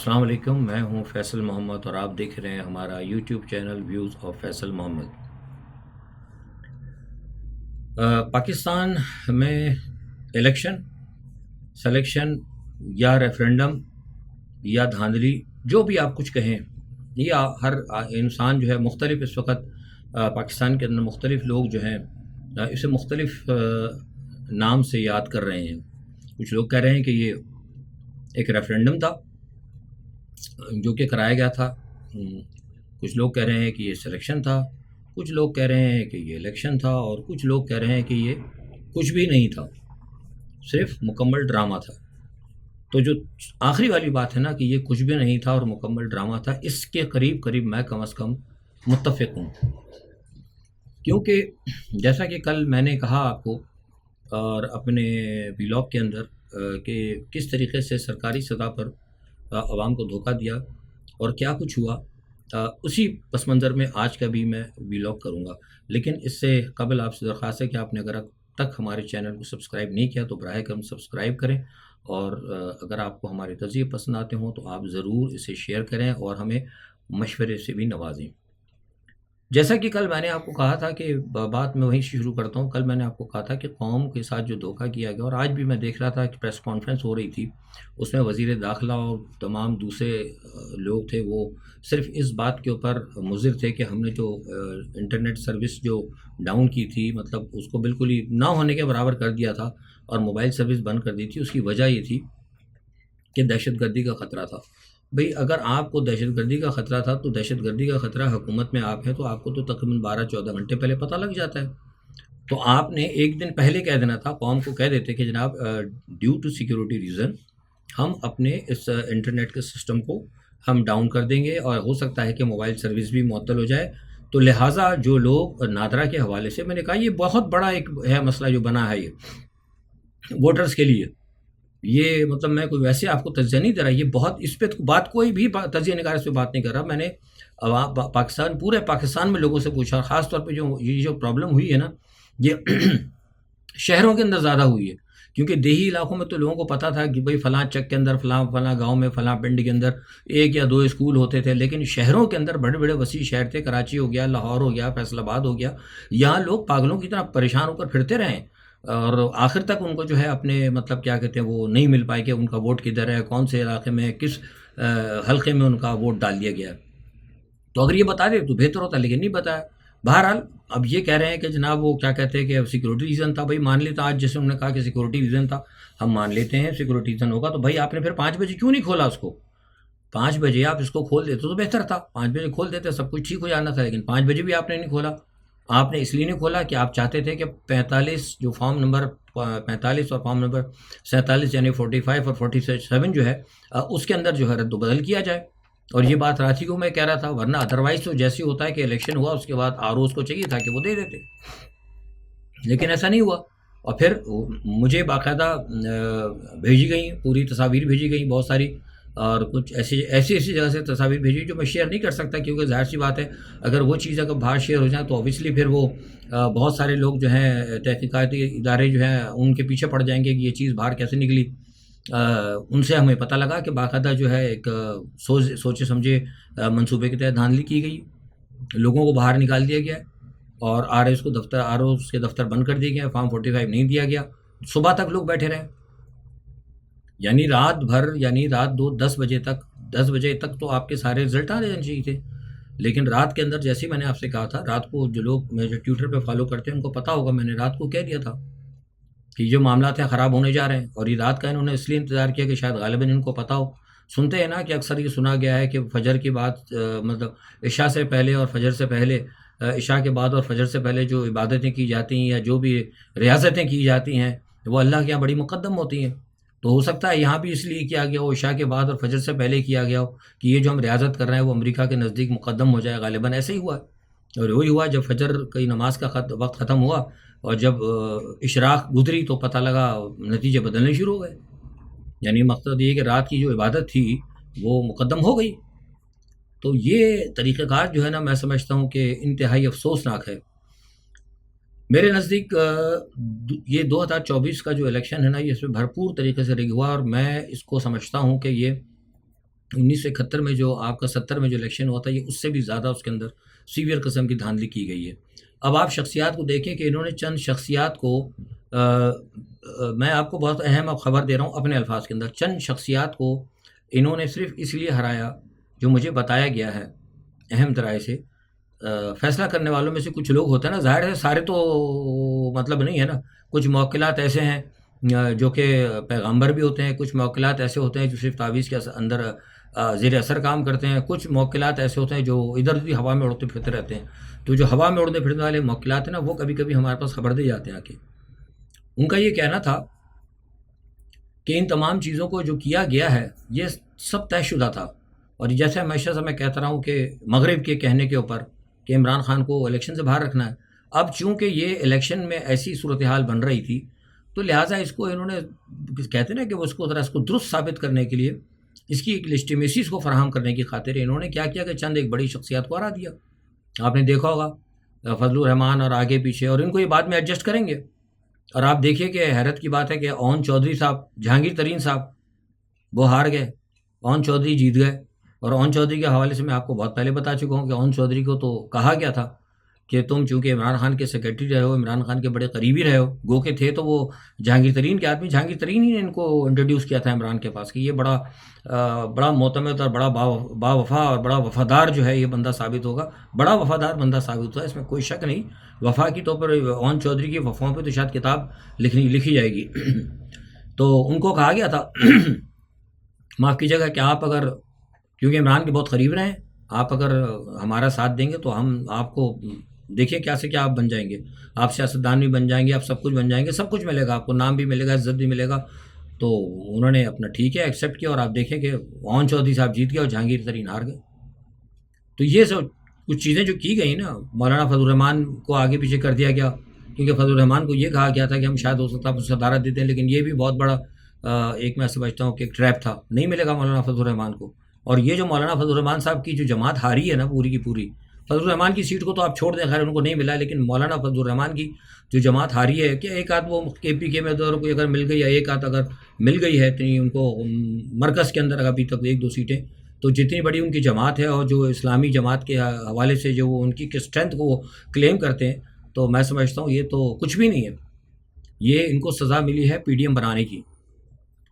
السلام علیکم، میں ہوں فیصل محمد اور آپ دیکھ رہے ہیں ہمارا YouTube channel views of Faisal Mohammad. Pakistan میں الیکشن، سلیکشن یا ریفرنڈم یا دھاندلی، جو بھی آپ کچھ کہیں، یہ ہر انسان جو ہے مختلف اس وقت پاکستان کے اندر مختلف لوگ جو ہیں اسے مختلف نام سے یاد کر رہے ہیں۔ کچھ لوگ کہہ رہے ہیں کہ یہ ایک ریفرنڈم تھا جو کہ کرایا گیا تھا، کچھ لوگ کہہ رہے ہیں کہ یہ سلیکشن تھا، کچھ لوگ کہہ رہے ہیں کہ یہ الیکشن تھا، اور کچھ لوگ کہہ رہے ہیں کہ یہ کچھ بھی نہیں تھا، صرف مکمل ڈرامہ تھا۔ تو جو آخری والی بات ہے نا کہ یہ کچھ بھی نہیں تھا اور مکمل ڈرامہ تھا، اس کے قریب قریب میں کم از کم متفق ہوں، کیونکہ جیسا کہ کل میں نے کہا آپ کو اور اپنے ولاگ کے اندر کہ کس طریقے سے سرکاری سطح پر عوام کو دھوکہ دیا اور کیا کچھ ہوا، اسی پس منظر میں آج کا بھی میں ولاگ کروں گا۔ لیکن اس سے قبل آپ سے درخواست ہے کہ آپ نے اگر اب تک ہمارے چینل کو سبسکرائب نہیں کیا تو براہ کرم سبسکرائب کریں، اور اگر آپ کو ہمارے تجزیے پسند آتے ہوں تو آپ ضرور اسے شیئر کریں اور ہمیں مشورے سے بھی نوازیں۔ جیسا کہ کل میں نے آپ کو کہا تھا کہ بات میں وہیں شروع کرتا ہوں، کل میں نے آپ کو کہا تھا کہ قوم کے ساتھ جو دھوکہ کیا گیا، اور آج بھی میں دیکھ رہا تھا کہ پریس کانفرنس ہو رہی تھی، اس میں وزیر داخلہ اور تمام دوسرے لوگ تھے، وہ صرف اس بات کے اوپر مضر تھے کہ ہم نے جو انٹرنیٹ سروس جو ڈاؤن کی تھی، مطلب اس کو بالکل ہی نہ ہونے کے برابر کر دیا تھا اور موبائل سروس بند کر دی تھی۔ اس کی وجہ یہ تھی کہ دہشت گردی کا خطرہ تھا۔ بھئی اگر آپ کو دہشت گردی کا خطرہ تھا تو دہشت گردی کا خطرہ حکومت میں آپ ہیں تو آپ کو تو تقریباً 12-14 گھنٹے پہلے پتہ لگ جاتا ہے، تو آپ نے ایک دن پہلے کہہ دینا تھا، قوم کو کہہ دیتے کہ جناب ڈیو ٹو سیکیورٹی ریزن ہم اپنے اس انٹرنیٹ کے سسٹم کو ہم ڈاؤن کر دیں گے اور ہو سکتا ہے کہ موبائل سروس بھی معطل ہو جائے۔ تو لہٰذا جو لوگ نادرا کے حوالے سے، میں نے کہا یہ بہت بڑا ایک ہے مسئلہ جو بنا ہے یہ ووٹرز کے لیے، یہ مطلب میں کوئی ویسے آپ کو تجزیہ نہیں دے رہا، یہ بہت اس پہ بات کوئی بھی تجزیہ نگار اس پہ بات نہیں کر رہا۔ میں نے پورے پاکستان میں لوگوں سے پوچھا، خاص طور پہ یہ جو پرابلم ہوئی ہے نا، یہ شہروں کے اندر زیادہ ہوئی ہے، کیونکہ دیہی علاقوں میں تو لوگوں کو پتہ تھا کہ بھئی فلاں چک کے اندر، فلاں گاؤں میں، فلاں پنڈ کے اندر 1 یا 2 اسکول ہوتے تھے، لیکن شہروں کے اندر بڑے بڑے وسیع شہر تھے، کراچی ہو گیا، لاہور ہو گیا، فیصل آباد ہو گیا، یہاں لوگ پاگلوں کی طرح پریشان ہو کر پھرتے رہے، اور آخر تک ان کو جو ہے اپنے مطلب کیا کہتے ہیں وہ نہیں مل پائے کہ ان کا ووٹ کدھر ہے، کون سے علاقے میں، کس حلقے میں ان کا ووٹ ڈال دیا گیا ہے۔ تو اگر یہ بتا دے تو بہتر ہوتا، لیکن نہیں بتایا۔ بہرحال اب یہ کہہ رہے ہیں کہ جناب وہ کیا کہتے ہیں کہ سیکورٹی ریزن تھا، بھائی مان لیتا، آج جیسے انہوں نے کہا کہ سیکورٹی ریزن تھا، ہم مان لیتے ہیں سیکورٹی ریزن ہوگا، تو بھائی آپ نے پھر 5 بجے کیوں نہیں کھولا اس کو؟ 5 بجے آپ اس کو کھول دیتے تو بہتر تھا، 5 بجے کھول دیتے سب کچھ ٹھیک ہو جانا تھا، لیکن 5 بجے بھی آپ نے نہیں کھولا۔ آپ نے اس لیے نہیں کھولا کہ آپ چاہتے تھے کہ 45 جو فارم نمبر 45 اور فارم نمبر 47 یعنی 45 اور 47 جو ہے اس کے اندر جو ہے رد و بدل کیا جائے، اور یہ بات رات ہی کو میں کہہ رہا تھا، ورنہ ادروائز تو جیسے ہوتا ہے کہ الیکشن ہوا اس کے بعد ROs کو چاہیے تھا کہ وہ دے دیتے، لیکن ایسا نہیں ہوا۔ اور پھر مجھے باقاعدہ بھیجی گئیں، پوری تصاویر بھیجی گئیں بہت ساری، اور کچھ ایسی جگہ سے تصاویر بھیجی جو میں شیئر نہیں کر سکتا، کیونکہ ظاہر سی بات ہے اگر وہ چیز اگر باہر شیئر ہو جائیں تو اوبیسلی پھر وہ بہت سارے لوگ جو ہیں تحقیقاتی ادارے جو ہیں ان کے پیچھے پڑ جائیں گے کہ یہ چیز باہر کیسے نکلی۔ ان سے ہمیں پتہ لگا کہ باقاعدہ جو ہے ایک سوچے سمجھے منصوبے کے تحت دھاندلی کی گئی، لوگوں کو باہر نکال دیا گیا اور ROs کے دفتر بند کر دیے گئے، فارم 45 نہیں دیا گیا، صبح تک لوگ بیٹھے رہے، یعنی رات بھر، یعنی رات 10 بجے تک تو آپ کے سارے رزلٹ آ جانے چاہیے تھے، لیکن رات کے اندر جیسے ہی میں نے آپ سے کہا تھا، رات کو جو لوگ مجھے ٹویٹر پہ فالو کرتے ہیں ان کو پتہ ہوگا، میں نے رات کو کہہ دیا تھا کہ جو معاملات ہیں خراب ہونے جا رہے ہیں، اور یہ رات کا انہوں نے اس لیے انتظار کیا کہ شاید غالباً ان کو پتہ ہو۔ سنتے ہیں نا کہ اکثر یہ سنا گیا ہے کہ فجر کے بعد مطلب عشاء سے پہلے اور فجر سے پہلے، عشاء کے بعد اور فجر سے پہلے جو عبادتیں کی جاتی ہیں یا جو بھی ریاضتیں کی جاتی ہیں وہ اللہ کے یہاں بڑی مقدم ہوتی ہیں، تو ہو سکتا ہے یہاں بھی اس لیے کیا گیا ہو، عشاء کے بعد اور فجر سے پہلے کیا گیا ہو کہ یہ جو ہم ریاضت کر رہے ہیں وہ امریکہ کے نزدیک مقدم ہو جائے، غالباً ایسے ہی ہوا ہے۔ اور وہی ہوا جب فجر کی نماز کا وقت ختم ہوا اور جب اشراق گزری تو پتہ لگا نتیجے بدلنے شروع ہو گئے، یعنی مقصد یہ کہ رات کی جو عبادت تھی وہ مقدم ہو گئی۔ تو یہ طریقہ کار جو ہے نا، میں سمجھتا ہوں کہ انتہائی افسوسناک ہے۔ میرے نزدیک یہ 2024 کا جو الیکشن ہے نا، یہ اس میں بھرپور طریقے سے رگ ہوا، اور میں اس کو سمجھتا ہوں کہ یہ 1971 میں جو آپ کا 70 میں جو الیکشن ہوا تھا، یہ اس سے بھی زیادہ اس کے اندر سیویئر قسم کی دھاندلی کی گئی ہے۔ اب آپ شخصیات کو دیکھیں کہ انہوں نے چند شخصیات کو میں آپ کو بہت اہم اب خبر دے رہا ہوں اپنے الفاظ کے اندر، چند شخصیات کو انہوں نے صرف اس لیے ہرایا جو مجھے بتایا گیا ہے اہم ذرائع سے۔ فیصلہ کرنے والوں میں سے کچھ لوگ ہوتے ہیں نا، ظاہر ہے سارے تو مطلب نہیں ہے نا، کچھ موکلات ایسے ہیں جو کہ پیغمبر بھی ہوتے ہیں، کچھ موکلات ایسے ہوتے ہیں جو صرف تعویذ کے اندر زیر اثر کام کرتے ہیں، کچھ موکلات ایسے ہوتے ہیں جو ادھر ادھر ہوا میں اڑتے پھرتے رہتے ہیں۔ تو جو ہوا میں اڑنے پھرنے والے موکلات ہیں نا، وہ کبھی کبھی ہمارے پاس خبر دے جاتے ہیں آ کے۔ ان کا یہ کہنا تھا کہ ان تمام چیزوں کو جو کیا گیا ہے یہ سب طے شدہ تھا، اور جیسے ہمیشہ سے میں کہتا رہا ہوں کہ مغرب کے کہنے کے اوپر کہ عمران خان کو الیکشن سے باہر رکھنا ہے، اب چونکہ یہ الیکشن میں ایسی صورتحال بن رہی تھی تو لہٰذا اس کو انہوں نے کہتے ہیں نا کہ وہ اس کو درست ثابت کرنے کے لیے، اس کی ایک لیجٹیمیسی کو فراہم کرنے کی خاطر انہوں نے کیا کیا کہ چند ایک بڑی شخصیات کو ہرا دیا۔ آپ نے دیکھا ہوگا فضل الرحمان اور آگے پیچھے، اور ان کو یہ بعد میں ایڈجسٹ کریں گے۔ اور آپ دیکھیے کہ حیرت کی بات ہے کہ اون چودھری صاحب، جہانگیر ترین صاحب وہ ہار گئے، اون چودھری جیت گئے۔ اور اون چودھری کے حوالے سے میں آپ کو بہت پہلے بتا چکا ہوں کہ اون چودھری کو تو کہا گیا تھا کہ تم چونکہ عمران خان کے سیکرٹری رہے ہو، عمران خان کے بڑے قریبی رہے ہو، گو کے تھے تو وہ جہانگیر ترین کے آدمی، جہانگیر ترین ہی نے ان کو انٹروڈیوس کیا تھا عمران کے پاس کہ یہ بڑا معتمد اور بڑا با وفا اور بڑا وفادار جو ہے یہ بندہ ثابت ہوگا، بڑا وفادار بندہ ثابت ہوا، اس میں کوئی شک نہیں۔ وفا کی طور پر اون چودھری کی وفاؤں پہ تو شاید کتاب لکھی جائے گی۔ تو ان کو کہا گیا تھا معاف کیجیے گا کہ آپ اگر، کیونکہ عمران کے بہت قریب رہے ہیں، آپ اگر ہمارا ساتھ دیں گے تو ہم آپ کو دیکھیں کیا سے کیا آپ بن جائیں گے، آپ سیاستدان بھی بن جائیں گے، آپ سب کچھ بن جائیں گے، سب کچھ ملے گا آپ کو، نام بھی ملے گا، عزت بھی ملے گا۔ تو انہوں نے اپنا ٹھیک ہے ایکسیپٹ کیا، اور آپ دیکھیں کہ اون چودھری صاحب جیت گئے اور جہانگیر ترین ہار گئے۔ تو یہ سب کچھ چیزیں جو کی گئی نا، مولانا فضل الرحمان کو آگے پیچھے کر دیا گیا، کیونکہ فضل الرحمان کو یہ کہا گیا تھا کہ ہم شاید ہو سکتا ہے صدارت دیتے ہیں، لیکن یہ بھی بہت بڑا ایک میں سمجھتا ہوں کہ ایک ٹریپ تھا، نہیں ملے گا مولانا فضل الرحمان کو۔ اور یہ جو مولانا فضل الرحمان صاحب کی جو جماعت ہاری ہے نا پوری کی پوری، فضل الرحمان کی سیٹ کو تو آپ چھوڑ دیں، خیر ان کو نہیں ملا، لیکن مولانا فضل الرحمان کی جو جماعت ہاری ہے کہ ایک آدھ وہ کے پی کے میں کوئی اگر مل گئی، یا ایک آدھ اگر مل گئی ہے اتنی ان کو مرکز کے اندر ابھی تک 1-2 سیٹیں، تو جتنی بڑی ان کی جماعت ہے اور جو اسلامی جماعت کے حوالے سے جو وہ ان کی اسٹرینتھ کو وہ کلیم کرتے ہیں، تو میں سمجھتا ہوں یہ تو کچھ بھی نہیں ہے۔ یہ ان کو سزا ملی ہے پی ڈی ایم بنانے کی،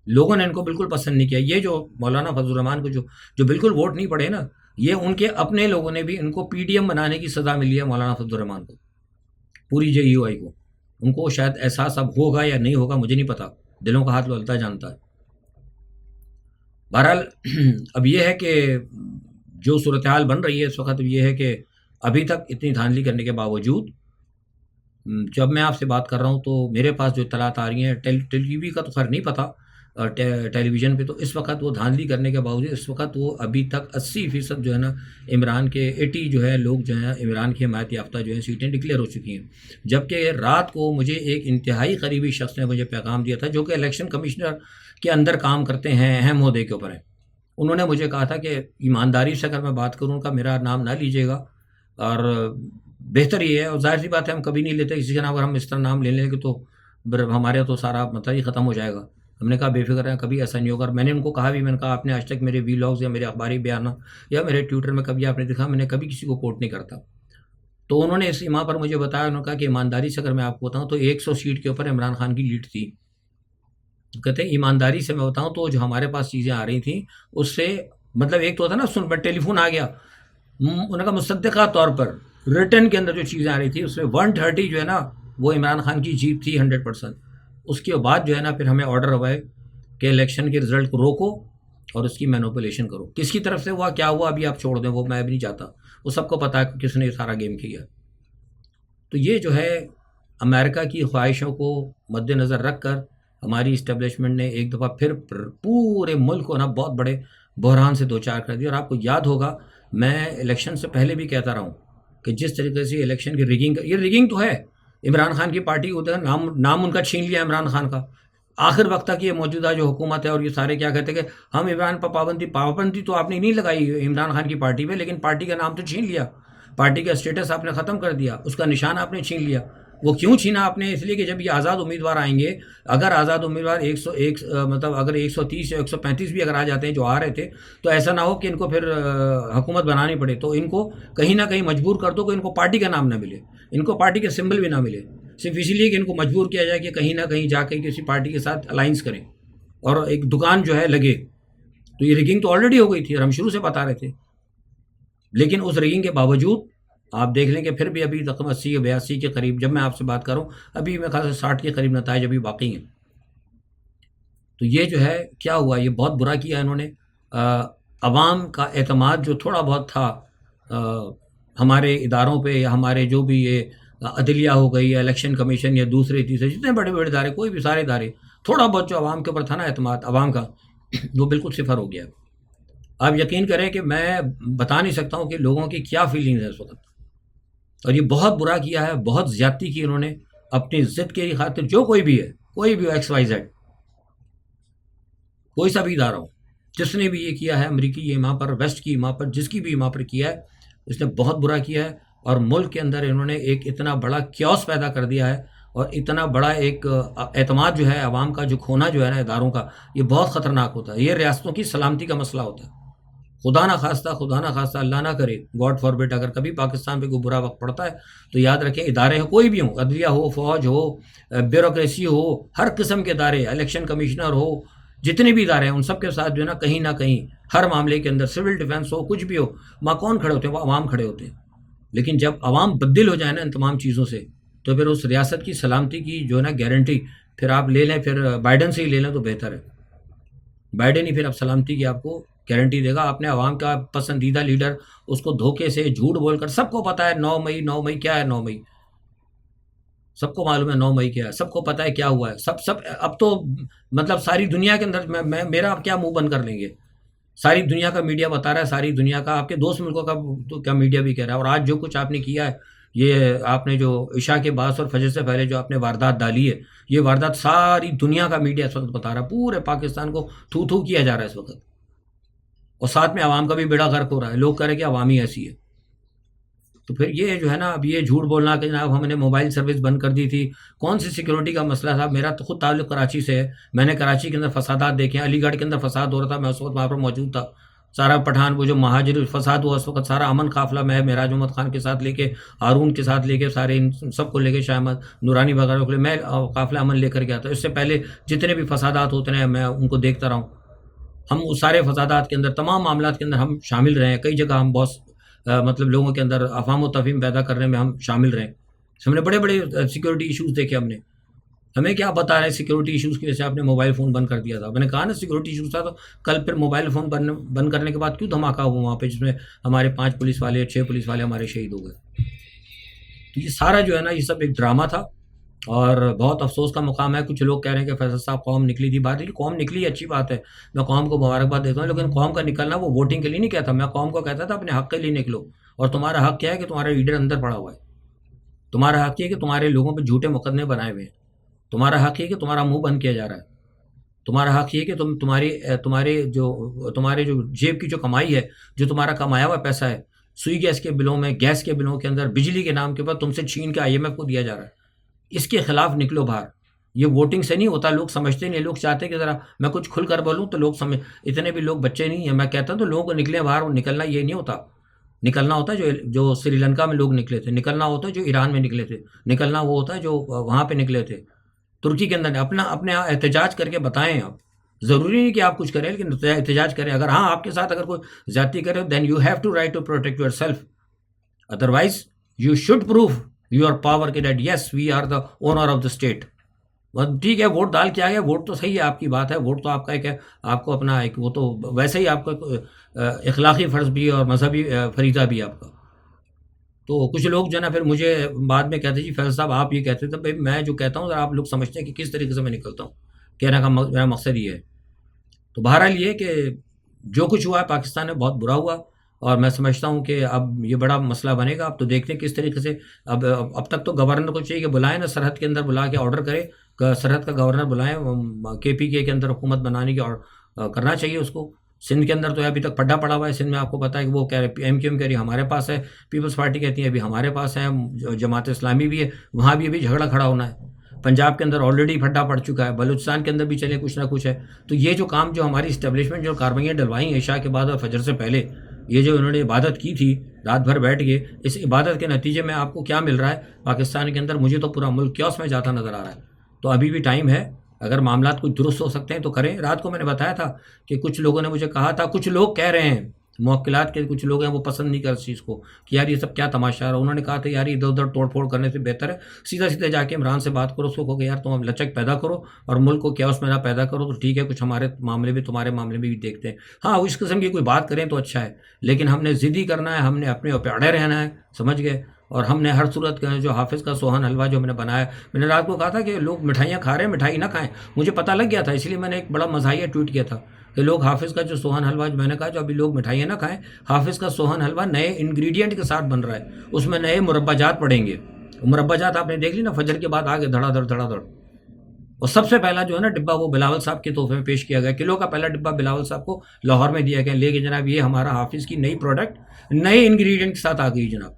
لوگوں نے ان کو بالکل پسند نہیں کیا۔ یہ جو مولانا فضل الرحمان کو جو بالکل ووٹ نہیں پڑے نا، یہ ان کے اپنے لوگوں نے بھی ان کو پی ڈی ایم بنانے کی سزا ملی ہے مولانا فضل الرحمان کو، پوری جے یو آئی کو۔ ان کو شاید احساس اب ہوگا یا نہیں ہوگا مجھے نہیں پتا، دلوں کا ہاتھ اللہ جانتا ہے۔ بہرحال اب یہ ہے کہ جو صورتحال بن رہی ہے اس وقت یہ ہے کہ ابھی تک اتنی دھاندلی کرنے کے باوجود، جب میں آپ سے بات کر رہا ہوں تو میرے پاس جو اطلاعات آ رہی ہیں، ٹیلی وی کا تو خیر نہیں پتا، ٹیلی ویژن پہ، تو اس وقت وہ دھاندلی کرنے کے باوجود اس وقت وہ ابھی تک 80% جو ہے نا عمران کے 80 جو ہے لوگ جو ہیں عمران کی حمایت یافتہ جو ہیں سیٹیں ڈکلیئر ہو چکی ہیں۔ جبکہ رات کو مجھے ایک انتہائی قریبی شخص نے مجھے پیغام دیا تھا جو کہ الیکشن کمشنر کے اندر کام کرتے ہیں، اہم عہدے کے اوپر ہیں۔ انہوں نے مجھے کہا تھا کہ ایمانداری سے اگر میں بات کروں کا میرا نام نہ لیجیے گا، اور بہتر یہ ہے، اور ظاہر سی بات ہے ہم کبھی نہیں لیتے کسی کا نام، اگر ہم اس طرح نام لے لیں گے تو ہمارے تو سارا مطلب ہی ختم ہو جائے گا۔ ہم نے کہا بے فکر ہے، کبھی ایسا نہیں ہوگا۔ اور میں نے ان کو کہا بھی، میں نے کہا آپ نے آج تک میرے ویلاگز یا میرے اخباری بیانات یا میرے ٹویٹر میں کبھی آپ نے دیکھا میں نے کبھی کسی کو کوٹ نہیں کرتا۔ تو انہوں نے اس ایما پر مجھے بتایا، انہوں نے کہا کہ ایمانداری سے اگر میں آپ کو بتاؤں تو 100 سیٹ کے اوپر عمران خان کی لیڈ تھی۔ کہتے ہیں ایمانداری سے میں بتاؤں تو جو ہمارے پاس چیزیں آ رہی تھیں اس سے مطلب ایک تو ہوتا نا ٹیلی فون آ گیا، انہوں کا مصدقہ طور پر ریٹن کے اندر جو چیزیں آ رہی تھی اس میں 130 جو ہے نا وہ عمران خان کی جیت تھی 100%۔ اس کے بعد جو ہے نا پھر ہمیں آرڈر ہوا ہے کہ الیکشن کے رزلٹ کو روکو اور اس کی مینوپولیشن کرو۔ کس کی طرف سے ہوا، کیا ہوا، ابھی آپ چھوڑ دیں، وہ میں بھی نہیں چاہتا، وہ سب کو پتا ہے کہ کس نے یہ سارا گیم کیا۔ تو یہ جو ہے امریکہ کی خواہشوں کو مد نظر رکھ کر ہماری اسٹیبلشمنٹ نے ایک دفعہ پھر پورے ملک کو نا بہت بڑے بحران سے دوچار کر دیا۔ اور آپ کو یاد ہوگا میں الیکشن سے پہلے بھی کہتا رہا ہوں کہ جس طریقے سے الیکشن کی ریگنگ، یہ ریگنگ تو ہے، عمران خان کی پارٹی کو نام ان کا چھین لیا عمران خان کا۔ آخر وقت تک یہ موجودہ جو حکومت ہے اور یہ سارے کیا کہتے ہیں کہ ہم عمران پر پابندی تو آپ نے نہیں لگائی عمران خان کی پارٹی پہ، لیکن پارٹی کا نام تو چھین لیا، پارٹی کا اسٹیٹس آپ نے ختم کر دیا، اس کا نشان آپ نے چھین لیا۔ وہ کیوں چھینا آپ نے؟ اس لیے کہ جب یہ آزاد امیدوار آئیں گے، اگر آزاد امیدوار 101 مطلب اگر 130 یا 135 بھی اگر آ جاتے ہیں جو آ رہے تھے، تو ایسا نہ ہو کہ ان کو پھر حکومت بنانی پڑے، تو ان کو کہیں نہ کہیں مجبور کر دو کہ ان کو پارٹی کا نام نہ ملے، ان کو پارٹی کا سمبل بھی نہ ملے، صرف اسی لیے کہ ان کو مجبور کیا جائے کہ کہیں نہ کہیں جا کے کسی پارٹی کے ساتھ الائنس کریں اور ایک دکان جو ہے لگے. تو یہ ریگنگ تو آلریڈی ہو گئی تھی اور ہم شروع سے بتا رہے تھے، لیکن اس ریگنگ کے باوجود آپ دیکھ لیں کہ پھر بھی ابھی رقم 80 یا 82 کے قریب، جب میں آپ سے بات کروں ابھی میں خاص 60 کے قریب نتائج ابھی باقی ہیں. تو یہ جو ہے کیا ہوا، یہ بہت برا کیا انہوں نے. عوام کا اعتماد جو تھوڑا بہت تھا ہمارے اداروں پہ، یا ہمارے جو بھی یہ عدلیہ ہو گئی یا الیکشن کمیشن یا دوسرے تیسرے جتنے بڑے بڑے ادارے، کوئی بھی سارے ادارے، تھوڑا بہت جو عوام کے اوپر تھا نا اعتماد عوام کا، وہ بالکل صفر ہو گیا. آپ یقین کریں کہ میں بتا نہیں سکتا ہوں کہ لوگوں کی کیا فیلنگز ہیں اس وقت. اور یہ بہت برا کیا ہے، بہت زیادتی کی انہوں نے اپنی ضد کی خاطر. جو کوئی بھی ہے، کوئی بھی ایکس وائی زیڈ، کوئی سا بھی ادارہ ہو، جس نے بھی یہ کیا ہے، امریکی یہ وہاں پر، ویسٹ کی وہاں پر، جس کی بھی وہاں پر کیا ہے، اس نے بہت برا کیا ہے. اور ملک کے اندر انہوں نے ایک اتنا بڑا کیوس پیدا کر دیا ہے، اور اتنا بڑا ایک اعتماد جو ہے عوام کا جو کھونا جو ہے نا اداروں کا، یہ بہت خطرناک ہوتا ہے. یہ ریاستوں کی سلامتی کا مسئلہ ہوتا ہے. خدا نہ خواستہ اللہ نہ کرے، گاڈ فاربٹ، اگر کبھی پاکستان پہ کوئی برا وقت پڑتا ہے تو یاد رکھیں ادارے ہو، کوئی بھی ہوں، عدلیہ ہو، فوج ہو، بیوروکریسی ہو، ہر قسم کے ادارے، الیکشن کمیشنر ہو، جتنے بھی ادارے ہیں ان سب کے ساتھ جو ہے نا کہیں نہ کہیں ہر معاملے کے اندر، سول ڈیفنس ہو، کچھ بھی ہو، وہاں کون کھڑے ہوتے ہیں؟ وہ عوام کھڑے ہوتے ہیں. لیکن جب عوام بدل ہو جائے نا ان تمام چیزوں سے، تو پھر اس ریاست کی سلامتی کی جو ہے نا گارنٹی پھر آپ لے لیں، پھر بائیڈن سے ہی لے لیں تو بہتر ہے. بائیڈن ہی پھر اب سلامتی کی آپ کو گارنٹی دے گا. آپ نے عوام کا پسندیدہ لیڈر، اس کو دھوکے سے جھوٹ بول کر، سب کو پتا ہے 9 مئی کیا ہے، 9 مئی سب کو معلوم ہے، 9 مئی کیا ہے، سب کو پتا ہے کیا ہوا ہے، سب اب تو مطلب ساری دنیا کے اندر میرا آپ کیا منہ بند کر لیں گے؟ ساری دنیا کا میڈیا بتا رہا ہے، ساری دنیا کا، آپ کے دوست ملکوں کا تو کیا میڈیا بھی کہہ رہا ہے. اور آج جو کچھ آپ نے کیا ہے، یہ آپ نے جو عشاء کے بعد اور فجر سے پہلے جو آپ نے واردات ڈالی ہے، یہ واردات ساری دنیا کا میڈیا اس وقت بتا رہا ہے، پورے پاکستان کو تھو تھو کیا جا رہا ہے اس وقت. اور ساتھ میں عوام کا بھی بیڑا غرق ہو رہا ہے. لوگ کہہ رہے ہیں کہ عوامی ایسی ہے. تو پھر یہ جو ہے نا، اب یہ جھوٹ بولنا کہ جناب ہم نے موبائل سروس بند کر دی تھی، کون سی سیکیورٹی کا مسئلہ تھا؟ میرا تو خود تعلق کراچی سے ہے، میں نے کراچی کے اندر فسادات دیکھے ہیں، علی گڑھ کے اندر فساد ہو رہا تھا، میں اس وقت وہاں پر موجود تھا. سارا پٹھان، وہ جو مہاجر فساد ہوا اس وقت، سارا امن قافلہ میں معراج احمد خان کے ساتھ لے کے، ہارون کے ساتھ لے کے، سارے ان سب کو لے کے، شاہ احمد نورانی وغیرہ کو میں قافلہ امن لے کر گیا تھا. اس سے پہلے جتنے بھی فسادات ہوتے ہیں میں ان کو دیکھتا رہا ہوں. ہم اس سارے فسادات کے اندر، تمام معاملات کے اندر ہم شامل رہے ہیں. کئی جگہ ہم بہت مطلب لوگوں کے اندر افہام و تفہیم پیدا کرنے میں ہم شامل رہے. ہم نے بڑے بڑے سیکورٹی ایشوز دیکھے. ہمیں کیا بتا رہے ہیں سیکورٹی ایشوز کی وجہ سے آپ نے موبائل فون بند کر دیا تھا؟ میں نے کہا نا سیکورٹی ایشوز تھا، تو کل پھر موبائل فون بند کرنے کے بعد کیوں دھماکہ ہوا وہاں پہ، جس میں ہمارے 5 پولیس والے 6 پولیس والے ہمارے شہید ہو گئے. تو یہ سارا جو ہے نا، یہ سب ایک ڈرامہ تھا، اور بہت افسوس کا مقام ہے. کچھ لوگ کہہ رہے ہیں کہ فیصل صاحب قوم نکلی تھی باہر. قوم نکلی، اچھی بات ہے، میں قوم کو مبارکباد دیتا ہوں، لیکن قوم کا نکلنا وہ ووٹنگ کے لیے نہیں کہتا. میں قوم کو کہتا تھا اپنے حق کے لیے نکلو. اور تمہارا حق کیا ہے کہ تمہارا لیڈر اندر پڑا ہوا ہے. تمہارا حق یہ ہے کہ تمہارے لوگوں پہ جھوٹے مقدمے بنائے ہوئے ہیں. تمہارا حق یہ کہ تمہارا منہ بند کیا جا رہا ہے. تمہارا حق یہ کہ تمہارے جو جیب کی جو کمائی ہے، جو تمہارا کمایا ہوا پیسہ ہے، سوئی گیس کے بلوں میں، گیس کے بلوں کے اندر، بجلی کے نام کے اوپر تم سے چھین کے IMF کو دیا جا رہا ہے. اس کے خلاف نکلو باہر. یہ ووٹنگ سے نہیں ہوتا. لوگ سمجھتے نہیں، لوگ چاہتے کہ ذرا میں کچھ کھل کر بولوں تو لوگ اتنے بھی لوگ بچے نہیں ہیں. میں کہتا ہوں تو لوگوں کو نکلیں باہر. اور نکلنا یہ نہیں ہوتا. نکلنا ہوتا ہے جو سری لنکا میں لوگ نکلے تھے، نکلنا ہوتا ہے جو ایران میں نکلے تھے، نکلنا وہ ہوتا ہے جو وہاں پہ نکلے تھے، ترکی کے اندر. اپنے احتجاج کر کے بتائیں. آپ ضروری نہیں کہ آپ کچھ کریں، لیکن احتجاج کریں. اگر آپ کے ساتھ اگر کوئی زیادتی کرے، then you have to right to protect yourself. Otherwise you should prove your power کہ that yes we are the owner of the state. ٹھیک ہے، ووٹ ڈال کے آ گیا، ووٹ تو صحیح ہے، آپ کی بات ہے، ووٹ تو آپ کا ایک ہے، آپ کو اپنا ایک، وہ تو ویسے ہی آپ کا اخلاقی فرض بھی ہے اور مذہبی فریضہ بھی ہے آپ کا. تو کچھ لوگ جو ہے نا پھر مجھے بعد میں کہتے جی فیصل صاحب آپ یہ کہتے تھے. بھائی میں جو کہتا ہوں آپ لوگ سمجھتے ہیں کہ کس طریقے سے میں نکلتا ہوں. کہنے کا میرا مقصد یہ ہے. تو بہرحال یہ کہ جو کچھ ہوا ہے پاکستان میں بہت برا ہوا، اور میں سمجھتا ہوں کہ اب یہ بڑا مسئلہ بنے گا. اب تو دیکھتے ہیں کس طریقے سے. اب تک تو گورنر کو چاہیے کہ بلائیں نا، سرحد کے اندر بلا کے آرڈر کرے، سرحد کا گورنر بلائیں، KPK کے اندر حکومت بنانے کی، اور کرنا چاہیے اس کو. سندھ کے اندر تو ابھی تک پڈا پڑا ہوا ہے. سندھ میں آپ کو پتا ہے کہ وہ کہہ رہے ایم کیو ایم کہہ رہی ہے ہمارے پاس ہے, پیپلز پارٹی کہتی ہے ابھی ہمارے پاس ہے, جماعت اسلامی بھی ہے, وہاں بھی ابھی جھگڑا کھڑا ہونا ہے. پنجاب کے اندر آلریڈی پھڈا پڑ چکا ہے, بلوچستان کے اندر بھی چلے کچھ نہ کچھ ہے. تو یہ جو کام جو ہماری اسٹیبلشمنٹ جو کاروائیاں ڈلوائیں عشاء کے بعد اور فجر سے پہلے, یہ جو انہوں نے عبادت کی تھی رات بھر بیٹھ کے, اس عبادت کے نتیجے میں آپ کو کیا مل رہا ہے پاکستان کے اندر؟ مجھے تو پورا ملک کیوس میں جاتا نظر آ رہا ہے. تو ابھی بھی ٹائم ہے, اگر معاملات کچھ درست ہو سکتے ہیں تو کریں. رات کو میں نے بتایا تھا کہ کچھ لوگوں نے مجھے کہا تھا, کچھ لوگ کہہ رہے ہیں, موکلات کے کچھ لوگ ہیں وہ پسند نہیں کر اس چیز کو کہ یار یہ سب کیا تماشا ہے. انہوں نے کہا تھا یار ادھر ادھر توڑ پھوڑ کرنے سے بہتر ہے سیدھا سیدھا جا کے عمران سے بات کرو, اس کو کہو کہ یار تم اب لچک پیدا کرو اور ملک کو کیوس میں نہ پیدا کرو. تو ٹھیک ہے, کچھ ہمارے معاملے بھی تمہارے معاملے میں بھی دیکھتے ہیں. ہاں اس قسم کی کوئی بات کریں تو اچھا ہے, لیکن ہم نے ضدی کرنا ہے, ہم نے اپنے پہ اڑے رہنا ہے, سمجھ گئے. اور ہم نے ہر صورت کا جو حافظ کا سوہن حلوہ جو ہم نے بنایا, میں نے رات کو کہا تھا کہ لوگ مٹھائیاں کھا رہے ہیں, مٹھائی نہ کھائیں. مجھے پتہ لگ گیا تھا, اس لیے میں نے ایک بڑا مزاحیہ ٹویٹ کیا تھا کہ لوگ حافظ کا جو سوہن حلوہ, جو میں نے کہا جو ابھی لوگ مٹھائیاں نہ کھائیں, حافظ کا سوہن حلوہ نئے انگریڈینٹ کے ساتھ بن رہا ہے, اس میں نئے مربع جات پڑیں گے. مربع جات آپ نے دیکھ لی نا, فجر کے بعد آگے دھڑا دھڑ دھڑا دھڑ. اور سب سے پہلا جو ہے نا ڈبہ وہ بلاول صاحب کے تحفے میں پیش کیا گیا, کلو کا پہلا ڈبہ بلاول صاحب کو لاہور میں دیا گیا, لے کے جناب یہ ہمارا حافظ کی نئی پروڈکٹ نئے انگریڈینٹ کے ساتھ آ گئی جناب.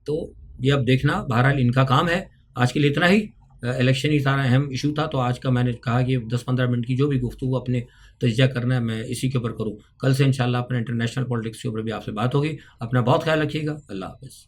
تو یہ اب دیکھنا, بہرحال ان کا کام ہے. آج کے لیے اتنا ہی. الیکشن ہی سارا اہم ایشو تھا, تو آج کا میں نے کہا کہ 10-15 منٹ کی جو بھی گفتگو اپنے تجزیہ کرنا ہے میں اسی کے اوپر کروں. کل سے انشاءاللہ اپنے انٹرنیشنل پالیٹکس کے اوپر بھی آپ سے بات ہوگی. اپنا بہت خیال رکھیے گا. اللہ حافظ.